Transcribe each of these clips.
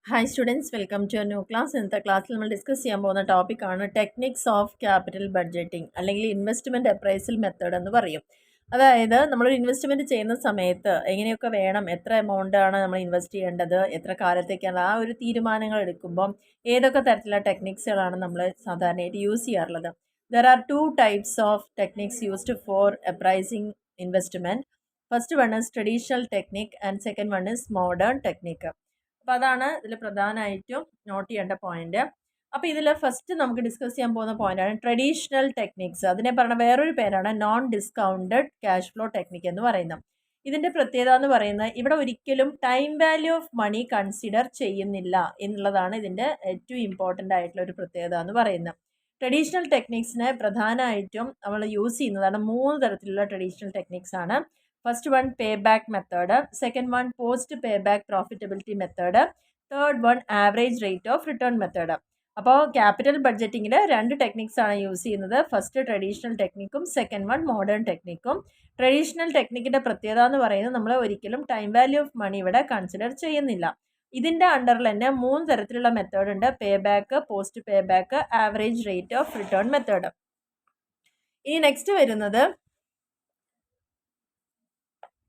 Hi students, welcome to a new class. ഇന്നത്തെ ക്ലാസ്സിൽ നമ്മൾ ഡിസ്കസ് ചെയ്യാൻ പോകുന്ന ടോപ്പിക്കാണ് ടെക്നിക്സ് ഓഫ് ക്യാപിറ്റൽ ബഡ്ജറ്റിംഗ് അല്ലെങ്കിൽ ഇൻവെസ്റ്റ്മെൻറ്റ് അപ്രൈസൽ മെത്തേഡ് എന്ന് പറയും. അതായത് നമ്മളൊരു ഇൻവെസ്റ്റ്മെൻറ്റ് ചെയ്യുന്ന സമയത്ത് എങ്ങനെയൊക്കെ വേണം, എത്ര എമൗണ്ട് ആണ് നമ്മൾ ഇൻവെസ്റ്റ് ചെയ്യേണ്ടത്, എത്ര കാലത്തേക്കാണ്, ആ ഒരു തീരുമാനങ്ങൾ എടുക്കുമ്പം ഏതൊക്കെ തരത്തിലുള്ള ടെക്നിക്സുകളാണ് നമ്മൾ സാധാരണയായിട്ട് യൂസ് ചെയ്യാറുള്ളത്. There are two types of techniques used for appraising investment. First one is traditional technique and second one is modern technique. അപ്പോൾ അതാണ് ഇതിൽ പ്രധാനമായിട്ടും നോട്ട് ചെയ്യേണ്ട പോയിന്റ്. അപ്പോൾ ഇതിൽ ഫസ്റ്റ് നമുക്ക് ഡിസ്കസ് ചെയ്യാൻ പോകുന്ന പോയിന്റാണ് ട്രഡീഷണൽ ടെക്നിക്സ്. അതിനെ പറഞ്ഞ വേറൊരു പേരാണ് non discounted cash flow technique എന്ന് പറയുന്നത്. ഇതിൻ്റെ പ്രത്യേകത എന്ന് പറയുന്നത് ഇവിടെ ഒരിക്കലും time value of money consider ചെയ്യുന്നില്ല എന്നുള്ളതാണ് ഇതിൻ്റെ ഏറ്റവും ഇമ്പോർട്ടൻ്റ് ആയിട്ടുള്ള ഒരു പ്രത്യേകത എന്ന് പറയുന്നത്. ട്രഡീഷണൽ ടെക്നിക്സിനെ പ്രധാനമായിട്ടും നമ്മൾ യൂസ് ചെയ്യുന്നതാണ് 3 തരത്തിലുള്ള ട്രഡീഷണൽ ടെക്നിക്സ് ആണ്. First one pay back method, second one post pay back profitability method, third one average rate of return method. അപ്പോൾ ക്യാപിറ്റൽ ബഡ്ജറ്റിങ്ങിൽ 2 ടെക്നിക്സ് ആണ് യൂസ് ചെയ്യുന്നത്. ഫസ്റ്റ് ട്രഡീഷണൽ ടെക്നിക്കും സെക്കൻഡ് വൺ മോഡേൺ ടെക്നിക്കും. ട്രഡീഷണൽ ടെക്നിക്കിൻ്റെ പ്രത്യേകത എന്ന് പറയുന്നത് നമ്മൾ ഒരിക്കലും ടൈം വാല്യൂ ഓഫ് മണി ഇവിടെ കൺസിഡർ ചെയ്യുന്നില്ല. ഇതിൻ്റെ അണ്ടറിൽ തന്നെ 3 തരത്തിലുള്ള മെത്തേഡ് ഉണ്ട്: pay back, post pay back, average rate of return method. ഇനി നെക്സ്റ്റ് വരുന്നത്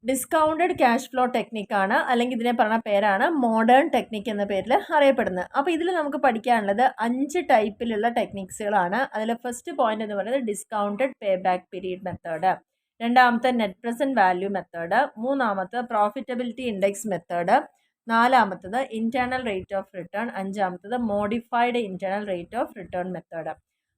ഡിസ്കൗണ്ടഡ് ക്യാഷ് ഫ്ലോ ടെക്നിക്കാണ്, അല്ലെങ്കിൽ ഇതിനെ പറഞ്ഞ പേരാണ് മോഡേൺ ടെക്നിക്ക് എന്ന പേരിൽ അറിയപ്പെടുന്നത്. അപ്പോൾ ഇതിൽ നമുക്ക് പഠിക്കാനുള്ളത് 5 ടൈപ്പിലുള്ള ടെക്നിക്സുകളാണ്. അതിൽ ഫസ്റ്റ് പോയിന്റ് എന്ന് പറയുന്നത് discounted pay back period method, രണ്ടാമത്തെ നെറ്റ് പ്രസൻറ്റ് വാല്യൂ മെത്തേഡ്, മൂന്നാമത്തെ പ്രോഫിറ്റബിലിറ്റി ഇൻഡെക്സ് മെത്തേഡ്, നാലാമത്തത് ഇൻറ്റേർണൽ റേറ്റ് ഓഫ് റിട്ടേൺ, അഞ്ചാമത്തത് modified internal rate of return method.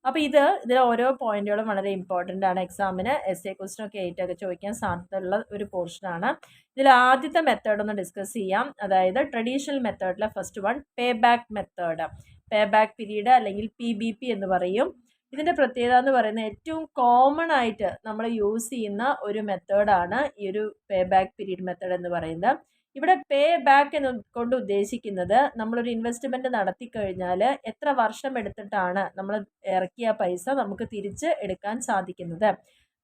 അപ്പോൾ ഇതിൽ ഓരോ പോയിന്റുകളും വളരെ ഇമ്പോർട്ടൻ്റ് ആണ്. എക്സാമിന് എസ് എ ക്വസ്റ്റ്യനൊക്കെ ആയിട്ടൊക്കെ ചോദിക്കാൻ സാധ്യതയുള്ള ഒരു പോർഷനാണ്. ഇതിൽ ആദ്യത്തെ മെത്തേഡ് ഒന്ന് ഡിസ്കസ് ചെയ്യാം. അതായത് ട്രഡീഷണൽ മെത്തേഡിലെ first one pay back method, pay back period അല്ലെങ്കിൽ PBP എന്ന് പറയും. ഇതിൻ്റെ പ്രത്യേകത എന്ന് പറയുന്നത് ഏറ്റവും കോമൺ ആയിട്ട് നമ്മൾ യൂസ് ചെയ്യുന്ന ഒരു മെത്തേഡാണ് ഈ ഒരു പേ ബാക്ക് പീരീഡ് മെത്തേഡ് എന്ന് പറയുന്നത്. ഇവിടെ പേ ബാക്ക് എന്ന് കൊണ്ട് ഉദ്ദേശിക്കുന്നത് നമ്മളൊരു ഇൻവെസ്റ്റ്മെൻറ്റ് നടത്തി കഴിഞ്ഞാൽ എത്ര വർഷം എടുത്തിട്ടാണ് നമ്മൾ ഇറക്കിയ പൈസ നമുക്ക് തിരിച്ച് എടുക്കാൻ സാധിക്കുന്നത്.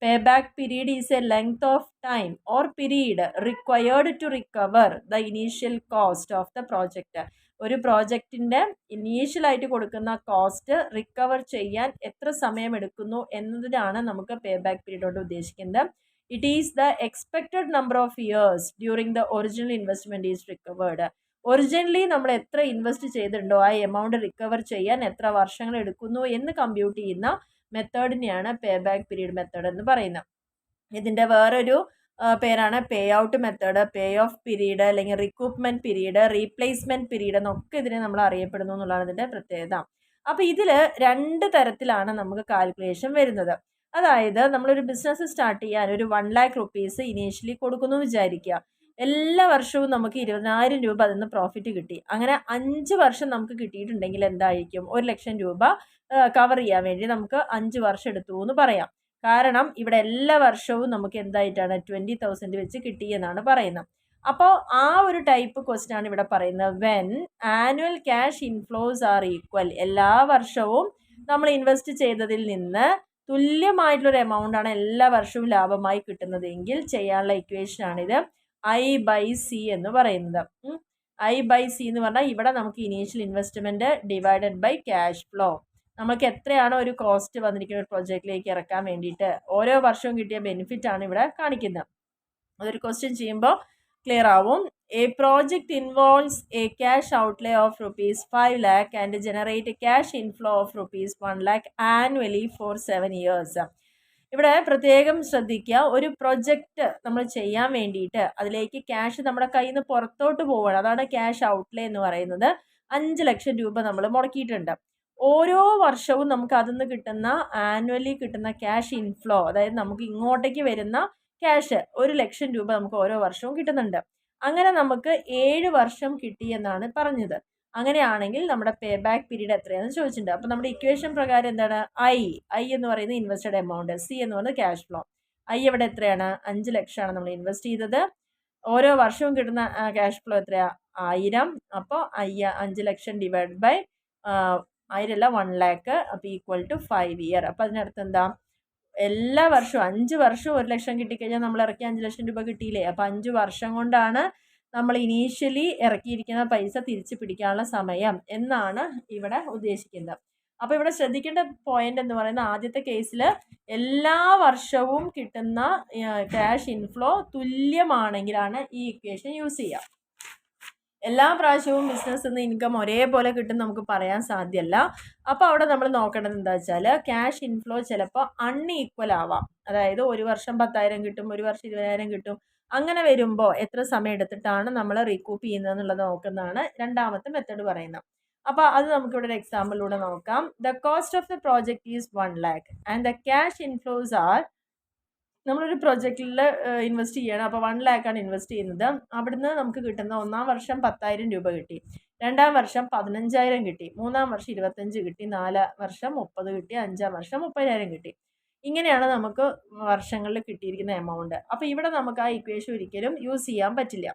Pay back period is a length of time or period required to recover the initial cost of the project. ഒരു പ്രോജക്റ്റിൻ്റെ ഇനീഷ്യലായിട്ട് കൊടുക്കുന്ന കോസ്റ്റ് റിക്കവർ ചെയ്യാൻ എത്ര സമയം എടുക്കുന്നു എന്നതിനാണ് നമുക്ക് പേ ബാക്ക് പീരീഡ് കൊണ്ട് ഉദ്ദേശിക്കുന്നത്. It is the expected number of years during the original investment is recovered. Originally നമ്മൾ എത്ര ഇൻവെസ്റ്റ് ചെയ്തിട്ടുണ്ടോ ആ എമൗണ്ട് റിക്കവർ ചെയ്യാൻ എത്ര വർഷങ്ങൾ എടുക്കുന്നു എന്ന് കമ്പ്യൂട്ട് ചെയ്യുന്ന മെത്തേഡിനെയാണ് പേ ബാക്ക് പീരീഡ് മെത്തേഡ് എന്ന് പറയുന്നത്. ഇതിൻ്റെ വേറൊരു പേരാണ് pay out method, pay of period അല്ലെങ്കിൽ റിക്രൂട്ട്മെൻറ്റ് പീരീഡ്, റീപ്ലേസ്മെൻറ്റ് പീരീഡ് എന്നൊക്കെ ഇതിനെ നമ്മൾ അറിയപ്പെടുന്നു എന്നുള്ളതാണ് ഇതിൻ്റെ പ്രത്യേകത. അപ്പോൾ ഇതിൽ 2 തരത്തിലാണ് നമുക്ക് കാൽക്കുലേഷൻ വരുന്നത്. അതായത് നമ്മളൊരു ബിസിനസ് സ്റ്റാർട്ട് ചെയ്യാൻ ഒരു 1 lakh റുപ്പീസ് ഇനീഷ്യലി കൊടുക്കുന്നു വിചാരിക്കുക. എല്ലാ വർഷവും നമുക്ക് 20,000 രൂപ അതിൽ നിന്ന് പ്രോഫിറ്റ് കിട്ടി. അങ്ങനെ 5 വർഷം നമുക്ക് കിട്ടിയിട്ടുണ്ടെങ്കിൽ എന്തായിരിക്കും? 1 ലക്ഷം രൂപ കവർ ചെയ്യാൻ വേണ്ടി നമുക്ക് 5 വർഷം എടുത്തു എന്ന് പറയാം. കാരണം ഇവിടെ എല്ലാ വർഷവും നമുക്ക് എന്തായിട്ടാണ് 20,000 വെച്ച് കിട്ടിയെന്നാണ് പറയുന്നത്. അപ്പോൾ ആ ഒരു ടൈപ്പ് ക്വസ്റ്റ്യൻ ആണ് ഇവിടെ പറയുന്നത്. When annual cash inflows are equal, എല്ലാ വർഷവും നമ്മൾ ഇൻവെസ്റ്റ് ചെയ്തതിൽ നിന്ന് തുല്യമായിട്ടുള്ളൊരു എമൗണ്ട് ആണ് എല്ലാ വർഷവും ലാഭമായി കിട്ടുന്നതെങ്കിൽ ചെയ്യാനുള്ള ഇക്വേഷനാണിത് I/C എന്ന് പറയുന്നത്. I/C എന്ന് പറഞ്ഞാൽ ഇവിടെ നമുക്ക് initial investment divided by cash flow. നമുക്ക് എത്രയാണോ ഒരു കോസ്റ്റ് വന്നിരിക്കുന്ന ഒരു പ്രൊജക്റ്റിലേക്ക് ഇറക്കാൻ വേണ്ടിയിട്ട് ഓരോ വർഷവും കിട്ടിയ ബെനിഫിറ്റ് ആണ് ഇവിടെ കാണിക്കുന്നത്. അതൊരു ക്വസ്റ്റ്യൻ ചെയ്യുമ്പോൾ ക്ലിയർ ആവും. A project involves a cash outlay of ₹5 lakh and generate cash inflow of ₹1 lakh annually for 7 years. ഇവിടെ പ്രത്യേകം ശ്രദ്ധിക്കുക, ഒരു പ്രൊജക്റ്റ് നമ്മൾ ചെയ്യാൻ വേണ്ടിയിട്ട് അതിലേക്ക് ക്യാഷ് നമ്മുടെ കയ്യിൽ നിന്ന് പുറത്തോട്ട് പോവുകയാണ്. അതാണ് ക്യാഷ് ഔട്ട്ലേ എന്ന് പറയുന്നത്. 5 ലക്ഷം രൂപ നമ്മൾ മുടക്കിയിട്ടുണ്ട്. ഓരോ വർഷവും നമുക്ക് അതിൽ നിന്ന് കിട്ടുന്ന ആനുവലി കിട്ടുന്ന ക്യാഷ് ഇൻഫ്ലോ, അതായത് നമുക്ക് ഇങ്ങോട്ടേക്ക് വരുന്ന ക്യാഷ് 1 ലക്ഷം രൂപ നമുക്ക് ഓരോ വർഷവും കിട്ടുന്നുണ്ട്. അങ്ങനെ നമുക്ക് 7 വർഷം കിട്ടിയെന്നാണ് പറഞ്ഞത്. അങ്ങനെയാണെങ്കിൽ നമ്മുടെ പേ ബാക്ക് പീരീഡ് എത്രയാണെന്ന് ചോദിച്ചിട്ടുണ്ട്. അപ്പോൾ നമ്മുടെ ഇക്വേഷൻ പ്രകാരം എന്താണ്? ഐ എന്ന് പറയുന്നത് ഇൻവെസ്റ്റഡ് എമൗണ്ട്, സി എന്ന് പറയുന്നത് ക്യാഷ് ഫ്ലോ. ഇവിടെ എത്രയാണ്? 5 ലക്ഷമാണ് നമ്മൾ ഇൻവെസ്റ്റ് ചെയ്തത്. ഓരോ വർഷവും കിട്ടുന്ന ക്യാഷ് ഫ്ലോ എത്രയാണ്? 1000. അപ്പോൾ 5 ലക്ഷം ഡിവൈഡ് ബൈ 1000 അല്ല 1 lakh, അപ്പോൾ ഈക്വൽ ടു 5 year. അപ്പോൾ അതിനടുത്ത് എന്താ? എല്ലാ വർഷവും 5 വർഷവും 1 ലക്ഷം കിട്ടിക്കഴിഞ്ഞാൽ നമ്മൾ ഇറക്കിയ 5 ലക്ഷം രൂപ കിട്ടിയില്ലേ? അപ്പോൾ 5 വർഷം കൊണ്ടാണ് നമ്മൾ ഇനീഷ്യലി ഇറക്കിയിരിക്കുന്ന പൈസ തിരിച്ചു പിടിക്കാനുള്ള സമയം എന്നാണ് ഇവിടെ ഉദ്ദേശിക്കുന്നത്. അപ്പോൾ ഇവിടെ ശ്രദ്ധിക്കേണ്ട പോയിന്റ് എന്ന് പറയുന്നത് ആദ്യത്തെ കേസിൽ എല്ലാ വർഷവും കിട്ടുന്ന ക്യാഷ് ഇൻഫ്ലോ തുല്യമാണെങ്കിലാണ് ഈ ഇക്വേഷൻ യൂസ് ചെയ്യുക. എല്ലാ പ്രാവശ്യവും ബിസിനസ് നിന്ന് ഇൻകം ഒരേപോലെ കിട്ടും നമുക്ക് പറയാൻ സാധ്യമല്ല. അപ്പോൾ അവിടെ നമ്മൾ നോക്കേണ്ടത് എന്താ വെച്ചാൽ ക്യാഷ് ഇൻഫ്ലോ ചിലപ്പോൾ അൺഈക്വൽ ആവാം. അതായത് ഒരു വർഷം 10,000 കിട്ടും, ഒരു വർഷം 20,000 കിട്ടും. അങ്ങനെ വരുമ്പോൾ എത്ര സമയം എടുത്തിട്ടാണ് നമ്മൾ റീകൂപ്പ് ചെയ്യുന്നത് എന്നുള്ളത് നോക്കുന്നതാണ് രണ്ടാമത്തെ മെത്തേഡ് പറയുന്നത്. അപ്പോൾ അത് നമുക്കിവിടെ ഒരു എക്സാമ്പിളിലൂടെ നോക്കാം. The cost of the project is 1 lakh and the cash inflows are, നമ്മളൊരു പ്രൊജക്റ്റിൽ ഇൻവെസ്റ്റ് ചെയ്യണം. അപ്പോൾ 1 lakh ആണ് ഇൻവെസ്റ്റ് ചെയ്യുന്നത്. അവിടുന്ന് നമുക്ക് കിട്ടുന്ന ഒന്നാം വർഷം 10,000 രൂപ കിട്ടി, രണ്ടാം വർഷം 15,000 കിട്ടി, മൂന്നാം വർഷം 25 കിട്ടി, നാലാം വർഷം 30 കിട്ടി, അഞ്ചാം വർഷം 30,000 കിട്ടി. ഇങ്ങനെയാണ് നമുക്ക് വർഷങ്ങളിൽ കിട്ടിയിരിക്കുന്ന എമൗണ്ട്. അപ്പോൾ ഇവിടെ നമുക്ക് ആ ഇക്വേഷൻ ഒരിക്കലും യൂസ് ചെയ്യാൻ പറ്റില്ല.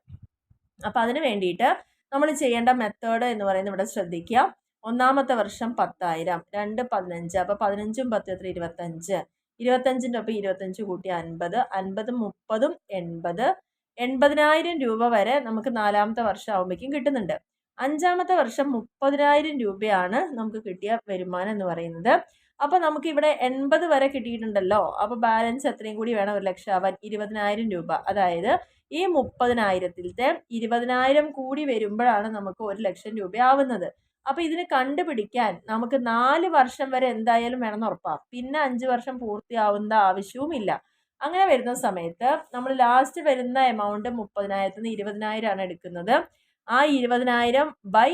അപ്പോൾ അതിന് വേണ്ടിയിട്ട് നമ്മൾ ചെയ്യേണ്ട മെത്തേഡ് എന്ന് പറയുന്നത് ഇവിടെ ശ്രദ്ധിക്കുക. ഒന്നാമത്തെ വർഷം 10,000, 2 15, അപ്പോൾ 15ഉം 10 എത്ര 25, 25ൻ്റെ ഒപ്പം 25 കൂട്ടി 50, 50 30 80, 80,000 രൂപ വരെ നമുക്ക് നാലാമത്തെ വർഷം ആകുമ്പോഴേക്കും കിട്ടുന്നുണ്ട്. അഞ്ചാമത്തെ വർഷം 30,000 രൂപയാണ് നമുക്ക് കിട്ടിയ വരുമാനം എന്ന് പറയുന്നത്. അപ്പോൾ നമുക്ക് ഇവിടെ 80 വരെ കിട്ടിയിട്ടുണ്ടല്ലോ. അപ്പോൾ ബാലൻസ് എത്രയും കൂടി വേണം 1 ലക്ഷം ആവാൻ? 20,000 രൂപ. അതായത് ഈ 30,000-ത്തെ 20,000 കൂടി വരുമ്പോഴാണ് നമുക്ക് 1 ലക്ഷം രൂപ ആവുന്നത്. അപ്പോൾ ഇതിന് കണ്ടുപിടിക്കാൻ നമുക്ക് 4 വർഷം വരെ എന്തായാലും വേണമെന്ന് ഉറപ്പാണ്. പിന്നെ 5 വർഷം പൂർത്തിയാവുന്ന ആവശ്യവുമില്ല. അങ്ങനെ വരുന്ന സമയത്ത് നമ്മൾ ലാസ്റ്റ് വരുന്ന എമൗണ്ട് 30,000-ൽ നിന്ന് 20,000 ആണ് എടുക്കുന്നത്. ആ 20,000 ബൈ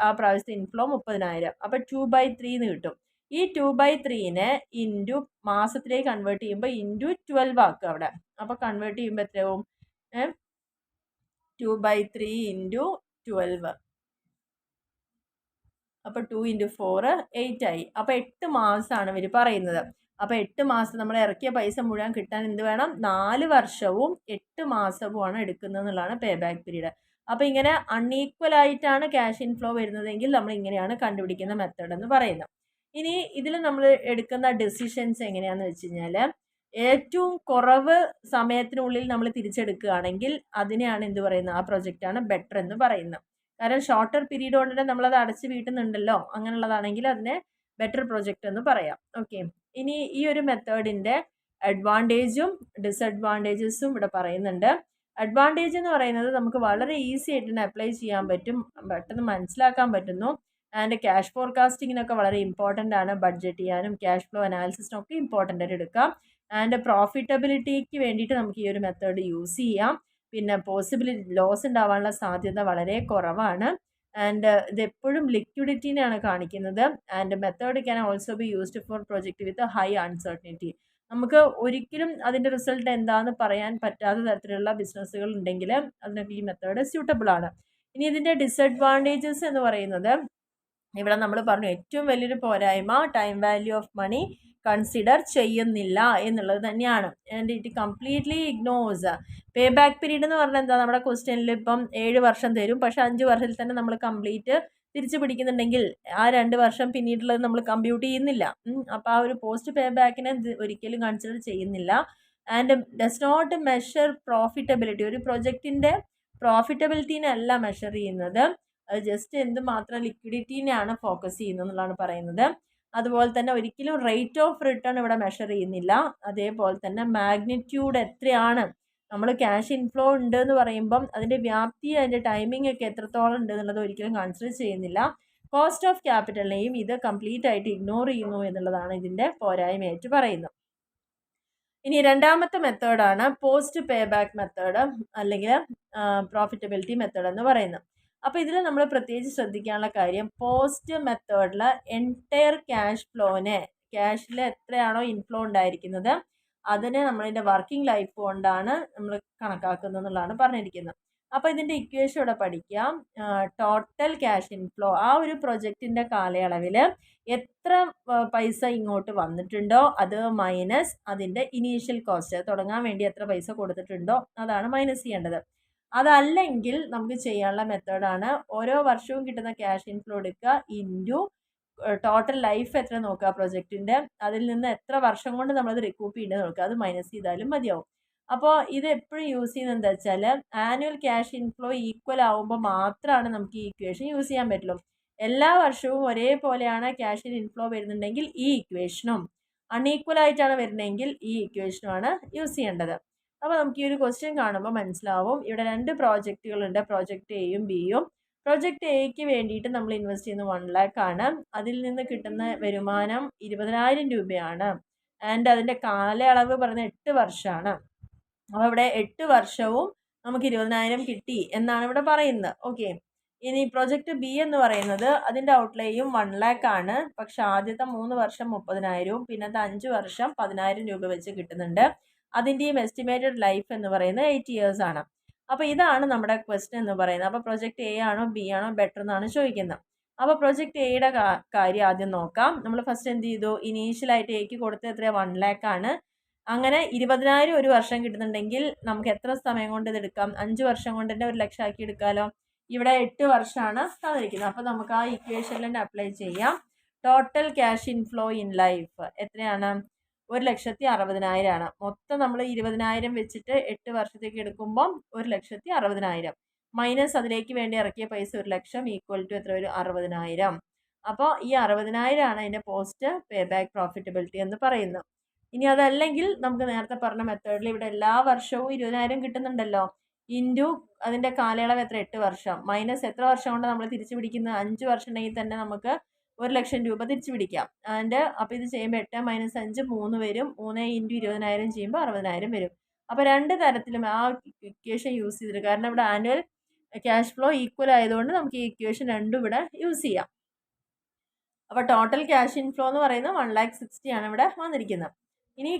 ആ പ്രാവശ്യത്തെ ഇൻഫ്ലോ 30,000, അപ്പോൾ 2/3 എന്ന് കിട്ടും. ഈ 2/3-നെ ഇൻറ്റു മാസത്തിലേക്ക് കൺവേർട്ട് ചെയ്യുമ്പോൾ ഇൻറ്റു 12 ആക്കുക അവിടെ. അപ്പോൾ കൺവേർട്ട് ചെയ്യുമ്പോൾ എത്രയാവും? 2/3 ഇൻറ്റു 12, അപ്പോൾ 2 × 4 8 ആയി. അപ്പോൾ 8 മാസമാണ് ഇവർ പറയുന്നത്. അപ്പോൾ 8 മാസം നമ്മൾ ഇറക്കിയ പൈസ മുഴുവൻ കിട്ടാൻ എന്ത് വേണം? 4 വർഷവും 8 മാസവുമാണ് എടുക്കുന്നത് എന്നുള്ളതാണ് പേ ബാക്ക് പീരീഡ്. അപ്പോൾ ഇങ്ങനെ അൺഈക്വൽ ആയിട്ടാണ് ക്യാഷ് ഇൻഫ്ലോ വരുന്നതെങ്കിൽ നമ്മൾ ഇങ്ങനെയാണ് കണ്ടുപിടിക്കുന്ന മെത്തേഡ് എന്ന് പറയുന്നത്. ഇനി ഇതിൽ നമ്മൾ എടുക്കുന്ന ഡെസിഷൻസ് എങ്ങനെയാണെന്ന് വെച്ച് കഴിഞ്ഞാൽ ഏറ്റവും കുറവ് സമയത്തിനുള്ളിൽ നമ്മൾ തിരിച്ചെടുക്കുകയാണെങ്കിൽ അതിനെയാണ് എന്ത് പറയുന്നത്? ആ പ്രൊജക്റ്റാണ് ബെറ്റർ എന്ന് പറയുന്നത്. കാരണം ഷോർട്ടർ പീരീഡ് കൊണ്ട് തന്നെ നമ്മളത് അടച്ച് വീട്ടുന്നുണ്ടല്ലോ. അങ്ങനെയുള്ളതാണെങ്കിൽ അതിനെ ബെറ്റർ പ്രൊജക്റ്റ് എന്ന് പറയാം. ഓക്കെ, ഇനി ഈ ഒരു മെത്തേഡിൻ്റെ അഡ്വാൻറ്റേജും ഡിസഡ്വാൻറ്റേജസും ഇവിടെ പറയുന്നുണ്ട്. അഡ്വാൻറ്റേജ് എന്ന് പറയുന്നത് നമുക്ക് വളരെ ഈസി ആയിട്ട് തന്നെ അപ്ലൈ ചെയ്യാൻ പറ്റും, പെട്ടെന്ന് മനസ്സിലാക്കാൻ പറ്റുന്നു. ആൻഡ് ക്യാഷ് ഫോർകാസ്റ്റിങ്ങിനൊക്കെ വളരെ ഇമ്പോർട്ടൻ്റ് ആണ്. ബഡ്ജറ്റ് ചെയ്യാനും ക്യാഷ് ഫ്ലോ അനാലിസിസിനൊക്കെ ഇമ്പോർട്ടൻ്റ് ആയിട്ട് എടുക്കാം. ആൻഡ് പ്രോഫിറ്റബിലിറ്റിക്ക് വേണ്ടിയിട്ട് നമുക്ക് ഈ ഒരു മെത്തേഡ് യൂസ് ചെയ്യാം. പിന്നെ പോസിബിലിറ്റി ലോസ് ഉണ്ടാവാനുള്ള സാധ്യത വളരെ കുറവാണ്. ആൻഡ് ഇതെപ്പോഴും ലിക്വിഡിറ്റിനെയാണ് കാണിക്കുന്നത്. And method can also be used for project with high uncertainty. നമുക്ക് ഒരിക്കലും അതിൻ്റെ റിസൾട്ട് എന്താണെന്ന് പറയാൻ പറ്റാത്ത തരത്തിലുള്ള ബിസിനസ്സുകൾ ഉണ്ടെങ്കിൽ അതിനൊക്കെ ഈ മെത്തേഡ് സ്യൂട്ടബിൾ ആണ്. ഇനി ഇതിൻ്റെ ഡിസഡ്വാൻറ്റേജസ് എന്ന് പറയുന്നത് ഇവിടെ നമ്മൾ പറഞ്ഞു ഏറ്റവും വലിയൊരു പോരായ്മ time value of money consider ചെയ്യുന്നില്ല എന്നുള്ളത് തന്നെയാണ്. And it completely ignores pay back period എന്ന് പറഞ്ഞാൽ എന്താ? നമ്മുടെ ക്വസ്റ്റ്യനിൽ ഇപ്പം 7 വർഷം തരും, പക്ഷേ 5 വർഷത്തിൽ തന്നെ നമ്മൾ കംപ്ലീറ്റ് തിരിച്ചു പിടിക്കുന്നുണ്ടെങ്കിൽ ആ 2 വർഷം പിന്നീടുള്ളത് നമ്മൾ കമ്പ്യൂട്ട് ചെയ്യുന്നില്ല. അപ്പോൾ ആ ഒരു പോസ്റ്റ് പേ ബാക്കിനെ ഒരിക്കലും കൺസിഡർ ചെയ്യുന്നില്ല. And does not measure profitability. ഒരു പ്രൊജക്റ്റിൻ്റെ പ്രോഫിറ്റബിലിറ്റീനെ അല്ല മെഷർ ചെയ്യുന്നത്, അത് ജസ്റ്റ് എന്തുമാത്രം ലിക്വിഡിറ്റീനെയാണ് ഫോക്കസ് ചെയ്യുന്നത് എന്നുള്ളതാണ് പറയുന്നത്. അതുപോലെ തന്നെ ഒരിക്കലും റേറ്റ് ഓഫ് റിട്ടേൺ ഇവിടെ മെഷർ ചെയ്യുന്നില്ല. അതേപോലെ തന്നെ മാഗ്നിറ്റ്യൂഡ് എത്രയാണ്, നമ്മൾ ക്യാഷ് ഇൻഫ്ലോ ഉണ്ട് എന്ന് പറയുമ്പം അതിൻ്റെ വ്യാപ്തി അതിൻ്റെ ടൈമിംഗ് ഒക്കെ എത്രത്തോളം ഉണ്ട് എന്നുള്ളത് ഒരിക്കലും കൺസിഡർ ചെയ്യുന്നില്ല. കോസ്റ്റ് ഓഫ് ക്യാപിറ്റലിനെയും ഇത് കംപ്ലീറ്റ് ആയിട്ട് ഇഗ്നോർ ചെയ്യുന്നു എന്നുള്ളതാണ് ഇതിൻ്റെ പോരായ്മയായിട്ട് പറയുന്നത്. ഇനി രണ്ടാമത്തെ മെത്തേഡാണ് പോസ്റ്റ് പേ ബാക്ക് മെത്തേഡ് അല്ലെങ്കിൽ പ്രോഫിറ്റബിലിറ്റി മെത്തേഡ് എന്ന് പറയുന്നത്. അപ്പോൾ ഇതിൽ നമ്മൾ പ്രത്യേകിച്ച് ശ്രദ്ധിക്കാനുള്ള കാര്യം പോസ്റ്റ് മെത്തേഡിൽ എൻറ്റയർ ക്യാഷ് ഫ്ലോനെ, ക്യാഷിൽ എത്രയാണോ ഇൻഫ്ലോ ഉണ്ടായിരിക്കുന്നത് അതിനെ നമ്മളിതിൻ്റെ വർക്കിംഗ് ലൈഫ് കൊണ്ടാണ് നമ്മൾ കണക്കാക്കുന്നത് എന്നുള്ളതാണ് പറഞ്ഞിരിക്കുന്നത്. അപ്പോൾ ഇതിൻ്റെ ഇക്വേഷൻ ഇവിടെ പഠിക്കാം. ടോട്ടൽ ക്യാഷ് ഇൻഫ്ലോ ആ ഒരു പ്രൊജക്റ്റിൻ്റെ കാലയളവിൽ എത്ര പൈസ ഇങ്ങോട്ട് വന്നിട്ടുണ്ടോ അത് മൈനസ് അതിൻ്റെ ഇനീഷ്യൽ കോസ്റ്റ്, തുടങ്ങാൻ വേണ്ടി എത്ര പൈസ കൊടുത്തിട്ടുണ്ടോ അതാണ് മൈനസ് ചെയ്യേണ്ടത്. അതല്ലെങ്കിൽ നമുക്ക് ചെയ്യാനുള്ള മെത്തേഡാണ് ഓരോ വർഷവും കിട്ടുന്ന ക്യാഷ് ഇൻഫ്ലോ എടുക്കുക ഇൻറ്റു ടോട്ടൽ ലൈഫ് എത്ര നോക്കുക പ്രൊജക്റ്റിൻ്റെ, അതിൽ നിന്ന് എത്ര വർഷം കൊണ്ട് നമ്മളത് റിക്കൂപ്പ് ചെയ്യേണ്ടത് നോക്കുക, അത് മൈനസ് ചെയ്താലും മതിയാവും. അപ്പോൾ ഇത് എപ്പോഴും യൂസ് ചെയ്യുന്നത് എന്താ വെച്ചാൽ ആനുവൽ ക്യാഷ് ഇൻഫ്ലോ ഈക്വൽ ആവുമ്പോൾ മാത്രമാണ് നമുക്ക് ഈ ഇക്വേഷൻ യൂസ് ചെയ്യാൻ പറ്റുള്ളൂ. എല്ലാ വർഷവും ഒരേപോലെയാണ് ക്യാഷ് ഇൻഫ്ലോ വരുന്നുണ്ടെങ്കിൽ ഈ ഇക്വേഷനും, അൺഈക്വൽ ആയിട്ടാണ് വരുന്നതെങ്കിൽ ഈ ഇക്വേഷനുമാണ് യൂസ് ചെയ്യേണ്ടത്. അപ്പോൾ നമുക്ക് ഈ ഒരു ക്വസ്റ്റ്യൻ കാണുമ്പോൾ മനസ്സിലാവും ഇവിടെ 2 പ്രോജക്റ്റുകളുണ്ട്, പ്രോജക്റ്റ് എയും ബിയും. പ്രോജക്റ്റ് എക്ക് വേണ്ടിയിട്ട് നമ്മൾ ഇൻവെസ്റ്റ് ചെയ്യുന്നത് 1 lakh ആണ്. അതിൽ നിന്ന് കിട്ടുന്ന വരുമാനം 20,000 രൂപയാണ്. ആൻഡ് അതിൻ്റെ കാലയളവ് പറയുന്നത് 8 വർഷമാണ്. അപ്പോൾ ഇവിടെ 8 വർഷവും നമുക്ക് 20,000 കിട്ടി എന്നാണ് ഇവിടെ പറയുന്നത്. ഓക്കെ, ഇനി പ്രൊജക്റ്റ് ബി എന്ന് പറയുന്നത് അതിൻ്റെ ഔട്ട്ലേയും 1 lakh ആണ്. പക്ഷെ ആദ്യത്തെ 3 വർഷം 30,000വും പിന്നത്തെ 5 വർഷം 10,000 രൂപ വെച്ച് കിട്ടുന്നുണ്ട്. അതിൻ്റെയും എസ്റ്റിമേറ്റഡ് ലൈഫ് എന്ന് പറയുന്നത് 8 years ആണ്. അപ്പോൾ ഇതാണ് നമ്മുടെ ക്വസ്റ്റ്യൻ എന്ന് പറയുന്നത്. അപ്പോൾ പ്രൊജക്റ്റ് എ ആണോ ബി ആണോ ബെറ്റർ എന്നാണ് ചോദിക്കുന്നത്. അപ്പോൾ പ്രൊജക്റ്റ് എയുടെ കാര്യം ആദ്യം നോക്കാം. നമ്മൾ ഫസ്റ്റ് എന്ത് ചെയ്തു, ഇനീഷ്യലായിട്ട് എക്ക് കൊടുത്തത് എത്രയാണ്, 1 lakh ആണ്. അങ്ങനെ 20,000 ഒരു വർഷം കിട്ടുന്നുണ്ടെങ്കിൽ നമുക്ക് എത്ര സമയം കൊണ്ട് ഇത് എടുക്കാം, 5 വർഷം കൊണ്ട് തന്നെ 1 ലക്ഷം ആക്കി എടുക്കാമല്ലോ. ഇവിടെ 8 വർഷമാണ് തന്നിരിക്കുന്നത്. അപ്പോൾ നമുക്ക് ആ ഇക്വേഷനിൽ തന്നെ അപ്ലൈ ചെയ്യാം. Total cash inflow in life എത്രയാണ്, 1,60,000 ആണ്. മൊത്തം നമ്മൾ 20,000 വെച്ചിട്ട് 8 വർഷത്തേക്ക് എടുക്കുമ്പം 1,60,000 മൈനസ് അതിലേക്ക് വേണ്ടി ഇറക്കിയ പൈസ 1 ലക്ഷം ഈക്വൽ ടു എത്ര വരും, 60,000. അപ്പോൾ ഈ 60,000 ആണ് അതിൻ്റെ പോസ്റ്റ് പേ ബാക്ക് പ്രോഫിറ്റബിലിറ്റി എന്ന് പറയുന്നത്. ഇനി അതല്ലെങ്കിൽ നമുക്ക് നേരത്തെ പറഞ്ഞ മെത്തേഡിൽ ഇവിടെ എല്ലാ വർഷവും 20,000 കിട്ടുന്നുണ്ടല്ലോ, ഇൻറ്റു അതിൻ്റെ കാലയളവ് എത്ര, 8 വർഷം, മൈനസ് എത്ര വർഷം കൊണ്ട് നമ്മൾ തിരിച്ചു പിടിക്കുന്നത്, 5 വർഷം ഉണ്ടെങ്കിൽ തന്നെ നമുക്ക് 1 ലക്ഷം രൂപ തിരിച്ചു പിടിക്കാം. ആൻഡ് അപ്പോൾ ഇത് ചെയ്യുമ്പോൾ 8 - 5 3 വരും. 3 × 20,000 ചെയ്യുമ്പോൾ 60,000 വരും. അപ്പോൾ 2 തരത്തിലും ആ ഇക്വേഷൻ യൂസ് ചെയ്തിട്ട്, കാരണം ഇവിടെ ആനുവൽ ക്യാഷ് ഫ്ലോ ഈക്വൽ ആയതുകൊണ്ട് നമുക്ക് ഈ ഇക്വേഷൻ രണ്ടും ഇവിടെ യൂസ് ചെയ്യാം. അപ്പോൾ ടോട്ടൽ ക്യാഷ് ഇൻഫ്ലോ എന്ന് പറയുന്നത് 1,60,000 ആണ് ഇവിടെ വന്നിരിക്കുന്നത്. ഇനി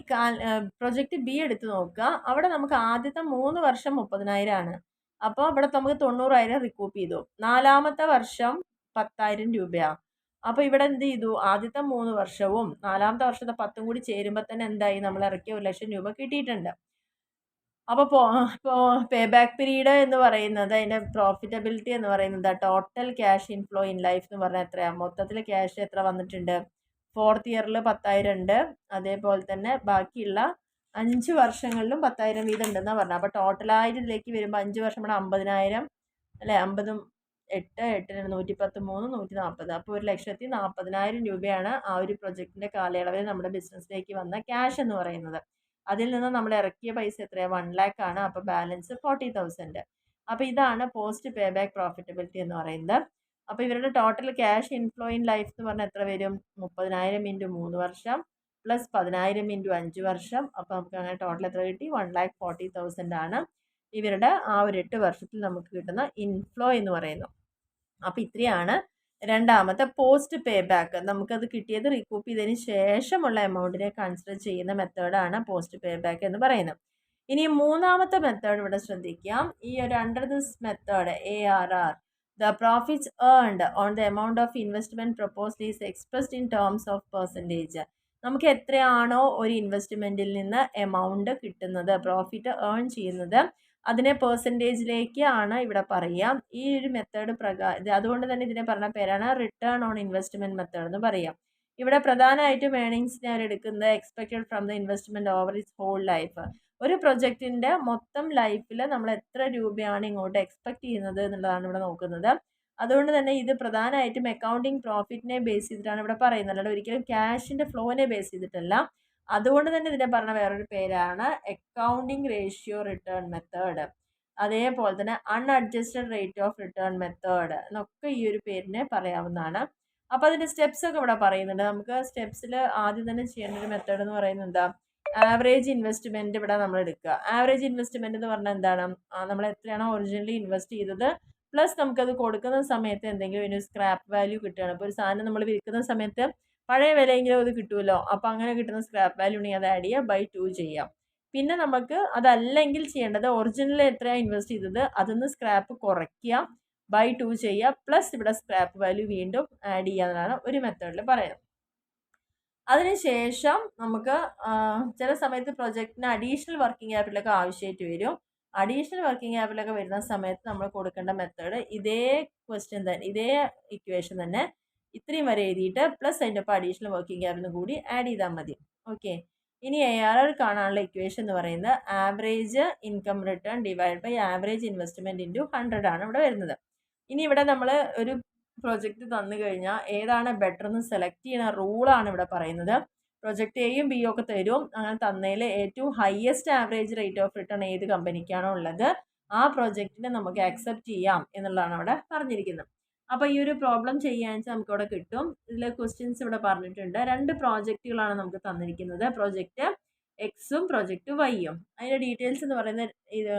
പ്രൊജക്റ്റ് ബി എടുത്ത് നോക്കുക. അവിടെ നമുക്ക് ആദ്യത്തെ 3 വർഷം 30,000 ആണ്. അപ്പോൾ ഇവിടെ നമുക്ക് 90,000 റിക്കൂപ്പ് ചെയ്തു. 4ാമത്തെ വർഷം 10,000 രൂപയാണ്. അപ്പോൾ ഇവിടെ എന്ത് ചെയ്തു, ആദ്യത്തെ 3 വർഷവും 4ാമത്തെ വർഷത്തെ 10ഉം കൂടി ചേരുമ്പോൾ തന്നെ എന്തായി, നമ്മൾ ഇറക്കിയ 1 ലക്ഷം രൂപ കിട്ടിയിട്ടുണ്ട്. അപ്പോൾ പേ ബാക്ക് പീരീഡ് എന്ന് പറയുന്നത്, അതിൻ്റെ പ്രോഫിറ്റബിലിറ്റി എന്ന് പറയുന്നത് total cash inflow in life എന്ന് പറഞ്ഞാൽ എത്രയാണ്, മൊത്തത്തിൽ ക്യാഷ് എത്ര വന്നിട്ടുണ്ട്, 4th ഇയറിൽ 10,000 ഉണ്ട്. അതേപോലെ തന്നെ ബാക്കിയുള്ള 5 വർഷങ്ങളിലും 10,000 വീതം ഉണ്ടെന്നാണ് പറഞ്ഞത്. അപ്പോൾ ടോട്ടലായിട്ട് ഇതിലേക്ക് വരുമ്പോൾ 5 വർഷം കൂടെ 50,000 അല്ലേ, 50 8 8 110 3 140. അപ്പോൾ 1,40,000 രൂപയാണ് ആ ഒരു പ്രൊജക്റ്റിൻ്റെ കാലയളവിൽ നമ്മുടെ ബിസിനസ്സിലേക്ക് വന്ന ക്യാഷ് എന്ന് പറയുന്നത്. അതിൽ നിന്ന് നമ്മൾ ഇറക്കിയ പൈസ എത്രയാണ്, 1 lakh ആണ്. അപ്പോൾ ബാലൻസ് 40,000. അപ്പോൾ ഇതാണ് പോസ്റ്റ് പേ ബാക്ക് പ്രോഫിറ്റബിലിറ്റി എന്ന് പറയുന്നത്. അപ്പോൾ ഇവരുടെ total cash inflow in life എന്ന് പറഞ്ഞാൽ എത്ര വരും, 30,000 × 3 വർഷം പ്ലസ് 10,000 × 5 വർഷം. അപ്പോൾ നമുക്ക് അങ്ങനെ ടോട്ടൽ എത്ര കിട്ടി, 1,40,000 ആണ് ഇവരുടെ ആ ഒരു 8 വർഷത്തിൽ നമുക്ക് കിട്ടുന്ന ഇൻഫ്ലോ എന്ന് പറയുന്നത്. അപ്പോൾ ഇത്രയാണ് രണ്ടാമത്തെ പോസ്റ്റ് പേ ബാക്ക്. നമുക്കത് കിട്ടിയത് റിക്കൂപ്പ് ചെയ്തതിന് ശേഷമുള്ള എമൗണ്ടിനെ കൺസിഡർ ചെയ്യുന്ന മെത്തേഡാണ് പോസ്റ്റ് പേ ബാക്ക് എന്ന് പറയുന്നത്. ഇനി 3ാമത്തെ മെത്തേഡ് ഇവിടെ ശ്രദ്ധിക്കാം. ഈ ഒരു under this method ARR, the profits earned on the amount of investment proposed is expressed in terms of percentage. നമുക്ക് എത്രയാണോ ഒരു ഇൻവെസ്റ്റ്മെൻറ്റിൽ നിന്ന് എമൗണ്ട് കിട്ടുന്നത്, പ്രോഫിറ്റ് ഏൺ ചെയ്യുന്നത്, അതിനെ പെർസെൻറ്റേജിലേക്ക് ആണ് ഇവിടെ പറയാം. ഈ ഒരു മെത്തേഡ് അതുകൊണ്ട് തന്നെ ഇതിനെ പറഞ്ഞ പേരാണ് റിട്ടേൺ ഓൺ ഇൻവെസ്റ്റ്മെൻറ്റ് മെത്തേഡ് എന്ന് പറയാം. ഇവിടെ പ്രധാനമായിട്ടും ഏണിങ്സിനെ അവരെടുക്കുന്നത് expected from the investment over its whole life. ഒരു പ്രൊജക്റ്റിൻ്റെ മൊത്തം ലൈഫിൽ നമ്മൾ എത്ര രൂപയാണ് ഇങ്ങോട്ട് എക്സ്പെക്റ്റ് ചെയ്യുന്നത് എന്നുള്ളതാണ് ഇവിടെ നോക്കുന്നത്. അതുകൊണ്ട് തന്നെ ഇത് പ്രധാനമായിട്ടും അക്കൗണ്ടിങ് പ്രോഫിറ്റിനെ ബേസ് ചെയ്തിട്ടാണ് ഇവിടെ പറയുന്നത്, അല്ലാതെ ഒരിക്കലും ക്യാഷിൻ്റെ ഫ്ലോനെ ബേസ് ചെയ്തിട്ടല്ല. അതുകൊണ്ട് തന്നെ ഇതിനെ പറഞ്ഞ വേറൊരു പേരാണ് അക്കൗണ്ടിങ് റേഷ്യോ റിട്ടേൺ മെത്തേഡ്. അതേപോലെ തന്നെ അൺഅഡ്ജസ്റ്റഡ് റേറ്റ് ഓഫ് റിട്ടേൺ മെത്തേഡ് എന്നൊക്കെ ഈ ഒരു പേരിനെ പറയാവുന്നതാണ്. അപ്പോൾ അതിൻ്റെ സ്റ്റെപ്സ് ഒക്കെ ഇവിടെ പറയുന്നുണ്ട്. നമുക്ക് സ്റ്റെപ്സിൽ ആദ്യം തന്നെ ചെയ്യേണ്ട ഒരു മെത്തേഡ് എന്ന് പറയുന്നത് എന്താ, ആവറേജ് ഇൻവെസ്റ്റ്മെൻറ്റ് ഇവിടെ നമ്മൾ എടുക്കുക. ആവറേജ് ഇൻവെസ്റ്റ്മെൻറ്റ് എന്ന് പറഞ്ഞാൽ എന്താണ്, നമ്മൾ എത്രയാണോ ഒറിജിനലി ഇൻവെസ്റ്റ് ചെയ്തത് പ്ലസ് നമുക്കത് കൊടുക്കുന്ന സമയത്ത് എന്തെങ്കിലും ഒരു സ്ക്രാപ്പ് വാല്യൂ കിട്ടുകയാണ്. ഇപ്പോൾ ഒരു സാധനം നമ്മൾ വിൽക്കുന്ന സമയത്ത് പഴയ വിലയെങ്കിലും അത് കിട്ടുമല്ലോ. അപ്പോൾ അങ്ങനെ കിട്ടുന്ന സ്ക്രാപ്പ് വാല്യൂ ഉണ്ടെങ്കിൽ അത് ആഡ് ചെയ്യുക, by 2 ചെയ്യാം. പിന്നെ നമുക്ക് അതല്ലെങ്കിൽ ചെയ്യേണ്ടത് ഒറിജിനൽ എത്രയാണ് ഇൻവെസ്റ്റ് ചെയ്തത് അതിന്ന് സ്ക്രാപ്പ് കുറയ്ക്കുക, by 2 ചെയ്യുക, പ്ലസ് ഇവിടെ സ്ക്രാപ്പ് വാല്യൂ വീണ്ടും ആഡ് ചെയ്യാനാണ് ഒരു മെത്തേഡിൽ പറയുന്നത്. അതിനുശേഷം നമുക്ക് ചില സമയത്ത് പ്രൊജക്റ്റിന് അഡീഷണൽ വർക്കിംഗ് ക്യാപിറ്റലൊക്കെ ആവശ്യമായിട്ട് വരും. അഡീഷണൽ വർക്കിംഗ് ക്യാപിറ്റലൊക്കെ വരുന്ന സമയത്ത് നമ്മൾ കൊടുക്കേണ്ട മെത്തേഡ് ഇതേ ക്വസ്റ്റ്യൻ തന്നെ, ഇതേ ഇക്വേഷൻ തന്നെ ഇത്രയും വരെ എഴുതിയിട്ട് പ്ലസ് അതിൻ്റെ ഒപ്പം അഡീഷണൽ വർക്കിംഗ് ക്യാപിറ്റലും കൂടി ആഡ് ചെയ്താൽ മതി. ഓക്കെ, ഇനി ARR കാണാനുള്ള ഇക്വേഷൻ എന്ന് പറയുന്നത് average income return divide by average investment into 100 ആണ് ഇവിടെ വരുന്നത്. ഇനി ഇവിടെ നമ്മൾ ഒരു പ്രൊജക്റ്റ് തന്നു കഴിഞ്ഞാൽ ഏതാണ് ബെറ്റർ എന്ന് സെലക്ട് ചെയ്യുന്ന റൂളാണ് ഇവിടെ പറയുന്നത്. പ്രൊജക്റ്റ് എയും ബിയും ഒക്കെ തരും. അങ്ങനെ തന്നതിൽ ഏറ്റവും highest average rate of return ഏത് കമ്പനിക്കാണോ ഉള്ളത് ആ പ്രൊജക്റ്റിനെ നമുക്ക് അക്സെപ്റ്റ് ചെയ്യാം എന്നുള്ളതാണ് അവിടെ പറഞ്ഞിരിക്കുന്നത്. അപ്പോൾ ഈ ഒരു പ്രോബ്ലം ചെയ്യാൻ വെച്ചാൽ നമുക്ക് ഇവിടെ കിട്ടും. ഇതിൽ ക്വസ്റ്റ്യൻസ് ഇവിടെ പറഞ്ഞിട്ടുണ്ട്. 2 പ്രോജക്റ്റുകളാണ് നമുക്ക് തന്നിരിക്കുന്നത്, പ്രൊജക്റ്റ് എക്സും പ്രൊജക്റ്റ് വൈയും. അതിൻ്റെ ഡീറ്റെയിൽസ് എന്ന് പറയുന്നത് ഇത്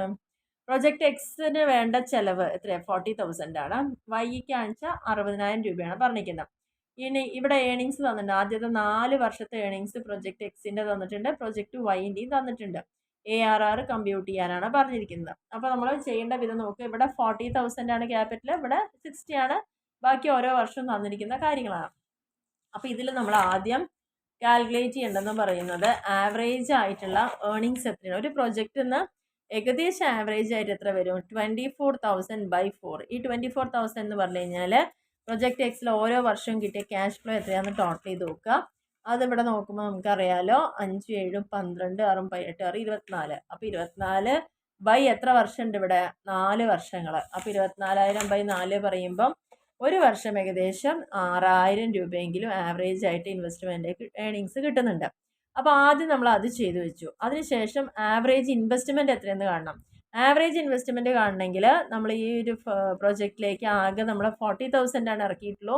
പ്രൊജക്റ്റ് എക്സിന് വേണ്ട ചിലവ് എത്രയാണ് 40,000 ആണ്. വൈക്ക് വെച്ചാൽ 60,000 രൂപയാണ് പറഞ്ഞിരിക്കുന്നത്. ഇനി ഇവിടെ ഏണിങ്സ് തന്നിട്ടുണ്ട്. ആദ്യത്തെ 4 വർഷത്തെ ഏണിങ്സ് പ്രൊജക്റ്റ് എക്സിൻ്റെ തന്നിട്ടുണ്ട്, പ്രൊജക്റ്റ് വൈൻ്റെയും തന്നിട്ടുണ്ട്. ARR കമ്പ്യൂട്ട് ചെയ്യാനാണ് പറഞ്ഞിരിക്കുന്നത്. അപ്പോൾ നമ്മൾ ചെയ്യേണ്ട വിധം നോക്കുക. ഇവിടെ 40,000 ആണ് ക്യാപിറ്റൽ, ഇവിടെ 60 ആണ്. ബാക്കി ഓരോ വർഷവും തന്നിരിക്കുന്ന കാര്യങ്ങളാണ്. അപ്പോൾ ഇതിൽ നമ്മൾ ആദ്യം കാൽക്കുലേറ്റ് ചെയ്യേണ്ടതെന്ന് പറയുന്നത് ആവറേജ് ആയിട്ടുള്ള ഏർണിങ്സ് എത്രയാണ്. ഒരു പ്രൊജക്റ്റിൽ നിന്ന് ഏകദേശം ആവറേജ് ആയിട്ട് എത്ര വരും? 24,000/4. ഈ 24,000 എന്ന് പറഞ്ഞു കഴിഞ്ഞാൽ പ്രൊജക്റ്റ് എക്സിൽ ഓരോ വർഷവും കിട്ടിയ ക്യാഷ് ഫ്ലോ എത്രയാണെന്ന് ടോട്ടൽ ചെയ്ത് നോക്കുക. അതിവിടെ നോക്കുമ്പോൾ നമുക്കറിയാലോ 5, 7, 12, 6, 18, 24. അപ്പോൾ 24 ബൈ എത്ര വർഷം ഉണ്ട് ഇവിടെ? 4 വർഷങ്ങൾ. അപ്പോൾ 24,000/4 പറയുമ്പം ഒരു വർഷം ഏകദേശം 6,000 രൂപയെങ്കിലും ആവറേജ് ആയിട്ട് ഇൻവെസ്റ്റ്മെൻറ്റ് ഏണിങ്സ് കിട്ടുന്നുണ്ട്. അപ്പോൾ ആദ്യം നമ്മൾ അത് ചെയ്തു വെച്ചു. അതിനുശേഷം ആവറേജ് ഇൻവെസ്റ്റ്മെൻറ്റ് എത്രയെന്ന് കാണണം. ആവറേജ് ഇൻവെസ്റ്റ്മെൻറ്റ് കാണണമെങ്കിൽ നമ്മൾ ഈ ഒരു പ്രോജക്റ്റിലേക്ക് ആകെ നമ്മൾ 40,000 ആണ് ഇറക്കിയിട്ടുള്ളൂ.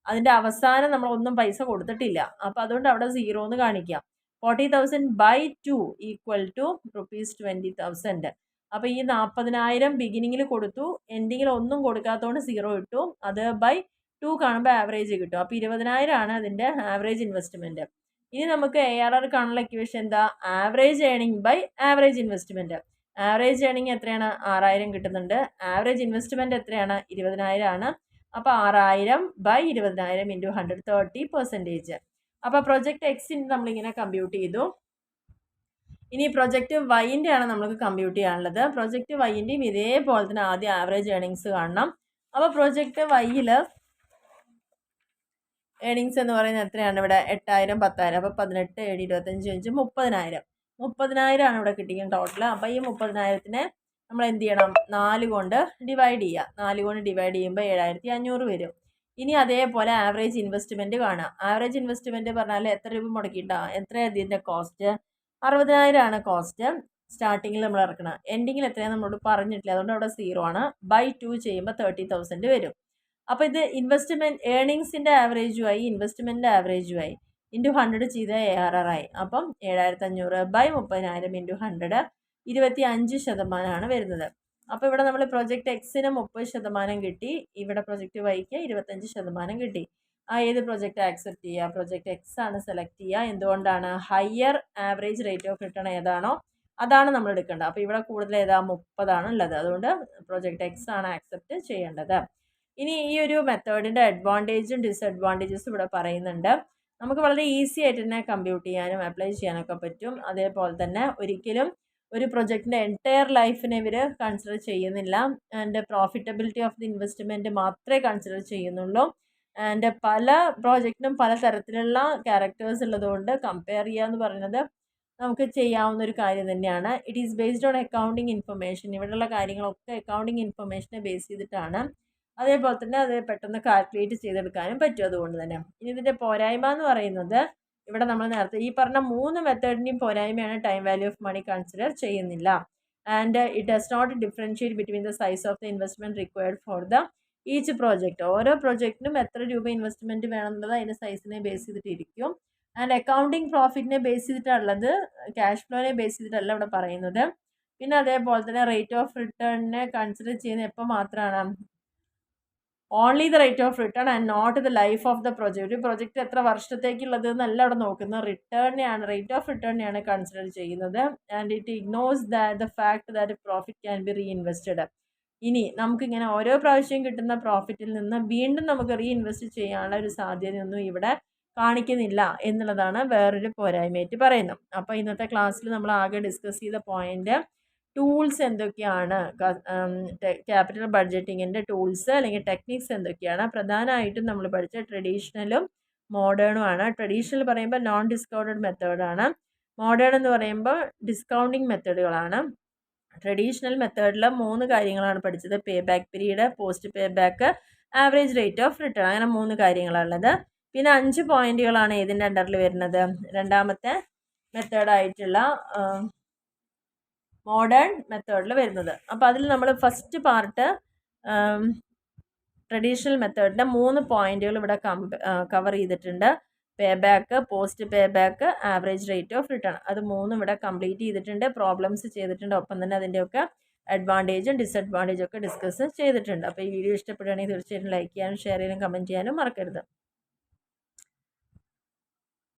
അതിൻ്റെ അവസാനം നമ്മളൊന്നും പൈസ കൊടുത്തിട്ടില്ല. അപ്പോൾ അതുകൊണ്ട് അവിടെ 0 എന്ന് കാണിക്കാം. 40,000/2 ഈക്വൽ ടു ₹20,000. അപ്പോൾ ഈ 40,000 ബിഗിനിങ്ങിൽ കൊടുത്തു, എൻഡിങ്ങിൽ ഒന്നും കൊടുക്കാത്തതുകൊണ്ട് 0 ഇട്ടു. അത് ബൈ 2 കാണുമ്പോൾ ആവറേജ് കിട്ടും. അപ്പോൾ 20,000 ആണ് അതിൻ്റെ ആവറേജ് ഇൻവെസ്റ്റ്മെൻറ്റ്. ഇനി നമുക്ക് ARR കാണാനുള്ള ഇക്വേഷൻ എന്താ? Average earning by average investment. Average earning എത്രയാണ്? 6,000 കിട്ടുന്നുണ്ട്. ആവറേജ് ഇൻവെസ്റ്റ്മെൻറ്റ് എത്രയാണ്? 20,000 ആണ്. അപ്പോൾ 6,000/20,000 ഇൻറ്റു 100 30%. അപ്പോൾ പ്രൊജക്റ്റ് എക്സിന് നമ്മളിങ്ങനെ കമ്പ്യൂട്ട് ചെയ്തു. ഇനി പ്രൊജക്റ്റ് വൈൻ്റെ ആണ് നമുക്ക് കമ്പ്യൂട്ട് ചെയ്യാനുള്ളത്. പ്രൊജക്റ്റ് വൈൻ്റെയും ഇതേപോലെ തന്നെ ആദ്യം ആവറേജ് ഏണിങ്സ് കാണണം. അപ്പോൾ പ്രൊജക്റ്റ് വൈയിൽ ഏണിങ്സ് എന്ന് പറയുന്നത് എത്രയാണ്? ഇവിടെ 8,000, 10,000. അപ്പോൾ 18, 7, 25, 5, 30,000. 30,000 ആണ് ഇവിടെ കിട്ടിയിരിക്കുന്നത് ടോട്ടൽ. അപ്പോൾ ഈ 30,000നെ നമ്മൾ എന്ത് ചെയ്യണം? 4 കൊണ്ട് ഡിവൈഡ് ചെയ്യുക. 4 കൊണ്ട് ഡിവൈഡ് ചെയ്യുമ്പോൾ 7,500 വരും. ഇനി അതേപോലെ ആവറേജ് ഇൻവെസ്റ്റ്മെൻറ്റ് കാണാം. ആവറേജ് ഇൻവെസ്റ്റ്മെൻറ്റ് പറഞ്ഞാൽ എത്ര രൂപ മുടക്കിയിട്ടാണ്? എത്രയാണ് ഇതിൻ്റെ കോസ്റ്റ്? 60,000 ആണ് കോസ്റ്റ്. സ്റ്റാർട്ടിങ്ങിൽ നമ്മൾ ഇറക്കണം. എൻഡിങ്ങിൽ എത്രയാണ് നമ്മളോട് പറഞ്ഞിട്ടില്ല, അതുകൊണ്ട് അവിടെ 0 ആണ്. ബൈ 2 ചെയ്യുമ്പോൾ 30,000 വരും. അപ്പോൾ ഇത് ഇൻവെസ്റ്റ്മെൻറ്റ് ഏണിങ്സിൻ്റെ ആവറേജുമായി ഇൻവെസ്റ്റ്മെൻറ്റിൻ്റെ ആവറേജുമായി ഇൻറ്റു 100 ചെയ്ത ARR ആയി. അപ്പം 7,500/30,000 ഇൻറ്റു 100 25% വരുന്നത്. അപ്പോൾ ഇവിടെ നമ്മൾ പ്രൊജക്റ്റ് എക്സിന് 30% കിട്ടി, ഇവിടെ പ്രൊജക്റ്റ് വൈക്ക് 25% കിട്ടി. ഏത് പ്രൊജക്റ്റ് ആക്സെപ്റ്റ് ചെയ്യുക? പ്രൊജക്റ്റ് എക്സ് ആണ് സെലക്ട് ചെയ്യുക. എന്തുകൊണ്ടാണ്? Higher average rate of return ഏതാണോ അതാണ് നമ്മൾ എടുക്കേണ്ടത്. അപ്പോൾ ഇവിടെ കൂടുതൽ ഏതാ? 30 ആണ് ഉള്ളത്. അതുകൊണ്ട് പ്രൊജക്റ്റ് എക്സ് ആണ് ആക്സെപ്റ്റ് ചെയ്യേണ്ടത്. ഇനി ഈ ഒരു മെത്തേഡിൻ്റെ അഡ്വാൻറ്റേജും ഡിസഡ്വാൻറ്റേജസും ഇവിടെ പറയുന്നുണ്ട്. നമുക്ക് വളരെ ഈസി ആയിട്ട് തന്നെ കമ്പ്യൂട്ട് ചെയ്യാനും അപ്ലൈ ചെയ്യാനൊക്കെ പറ്റും. അതേപോലെ തന്നെ ഒരിക്കലും ഒരു പ്രൊജക്റ്റിൻ്റെ എൻറ്റയർ ലൈഫിനെ ഇവർ കൺസിഡർ ചെയ്യുന്നില്ല. And profitability of the investment മാത്രമേ കൺസിഡർ ചെയ്യുന്നുള്ളൂ. ആൻഡ് പല പ്രോജക്റ്റിനും പല തരത്തിലുള്ള ക്യാരക്ടേഴ്സ് ഉള്ളതുകൊണ്ട് കമ്പയർ ചെയ്യുക എന്ന് പറയുന്നത് നമുക്ക് ചെയ്യാവുന്ന ഒരു കാര്യം തന്നെയാണ്. It is based on accounting information. ഇവിടെയുള്ള കാര്യങ്ങളൊക്കെ അക്കൗണ്ടിങ് ഇൻഫർമേഷനെ ബേസ് ചെയ്തിട്ടാണ്. അതേപോലെ തന്നെ അത് പെട്ടെന്ന് കാൽക്കുലേറ്റ് ചെയ്തെടുക്കാനും പറ്റും. അതുകൊണ്ട് തന്നെ ഇനി ഇതിൻ്റെ പോരായ്മ എന്ന് പറയുന്നത് ഇവിടെ നമ്മൾ നേരത്തെ ഈ പറഞ്ഞ 3 മെത്തേഡിൻ്റെയും പോരായ്മയാണ് time value of money consider ചെയ്യുന്നില്ല. And it does not differentiate between the size of the investment required for the each project. ഓരോ പ്രോജക്റ്റിനും എത്ര രൂപ ഇൻവെസ്റ്റ്മെൻറ്റ് വേണമെന്നുള്ളത് അതിൻ്റെ സൈസിനെ ബേസ് ചെയ്തിട്ടിരിക്കും. ആൻഡ് അക്കൗണ്ടിങ് പ്രോഫിറ്റിനെ ബേസ് ചെയ്തിട്ടുള്ളത്, ക്യാഷ് ഫ്ലോനെ ബേസ് ചെയ്തിട്ടല്ല ഇവിടെ പറയുന്നത്. പിന്നെ അതേപോലെ തന്നെ റേറ്റ് ഓഫ് റിട്ടേണിനെ കൺസിഡർ ചെയ്യുന്നത് എപ്പോൾ മാത്രമാണ്? Only the rate of return and not the life of the project. ഒരു പ്രൊജക്റ്റ് എത്ര വർഷത്തേക്കുള്ളത് എന്നല്ല അവിടെ നോക്കുന്നത്, റിട്ടേണിനെയാണ്, റേറ്റ് ഓഫ് റിട്ടേണിനെയാണ് കൺസിഡർ ചെയ്യുന്നത്. And it ignores the fact that profit can be reinvested. ഇനി നമുക്കിങ്ങനെ ഓരോ പ്രാവശ്യം കിട്ടുന്ന പ്രോഫിറ്റിൽ നിന്ന് വീണ്ടും നമുക്ക് റീഇൻവെസ്റ്റ് ചെയ്യാനുള്ള ഒരു സാധ്യതയൊന്നും ഇവിടെ കാണിക്കുന്നില്ല എന്നുള്ളതാണ് വേറൊരു പോരായ്മയായിട്ട് പറയുന്നത്. അപ്പോൾ ഇന്നത്തെ ക്ലാസ്സിൽ നമ്മൾ ആകെ ഡിസ്കസ് ചെയ്ത പോയിന്റ് ടൂൾസ് എന്തൊക്കെയാണ്, ക്യാപിറ്റൽ ബഡ്ജറ്റിങ്ങിൻ്റെ ടൂൾസ് അല്ലെങ്കിൽ ടെക്നിക്സ് എന്തൊക്കെയാണ്. പ്രധാനമായിട്ടും നമ്മൾ പഠിച്ച ട്രഡീഷണലും മോഡേണും ആണ്. ട്രഡീഷണൽ പറയുമ്പോൾ നോൺ ഡിസ്കൗണ്ടഡ് മെത്തേഡാണ്. മോഡേൺ എന്ന് പറയുമ്പോൾ ഡിസ്കൗണ്ടിങ് മെത്തേഡുകളാണ്. ട്രഡീഷണൽ മെത്തേഡിൽ 3 കാര്യങ്ങളാണ് പഠിച്ചത്. Pay back period, post pay back, average rate of return. അങ്ങനെ 3 കാര്യങ്ങളാണുള്ളത്. പിന്നെ 5 പോയിന്റുകളാണ് ഇതിൻ്റെ അണ്ടറിൽ വരുന്നത്. രണ്ടാമത്തെ മെത്തേഡായിട്ടുള്ള മോഡേൺ മെത്തേഡിൽ വരുന്നത്. അപ്പോൾ അതിൽ നമ്മൾ ഫസ്റ്റ് പാർട്ട് ട്രഡീഷണൽ മെത്തേഡിൻ്റെ 3 പോയിന്റുകൾ ഇവിടെ കവർ ചെയ്തിട്ടുണ്ട്. Pay back, post pay back, average rate of return. അത് 3 ഇവിടെ കംപ്ലീറ്റ് ചെയ്തിട്ടുണ്ട്, പ്രോബ്ലംസ് ചെയ്തിട്ടുണ്ട്. ഒപ്പം തന്നെ അതിൻ്റെയൊക്കെ അഡ്വാൻറ്റേജും ഡിസഡ്വാൻറ്റേജും ഒക്കെ ഡിസ്കസ് ചെയ്തിട്ടുണ്ട്. അപ്പോൾ ഈ വീഡിയോ ഇഷ്ടപ്പെടുകയാണെങ്കിൽ തീർച്ചയായിട്ടും ലൈക്ക് ചെയ്യാനും ഷെയർ ചെയ്യാനും കമൻറ്റ് ചെയ്യാനും മറക്കരുത്.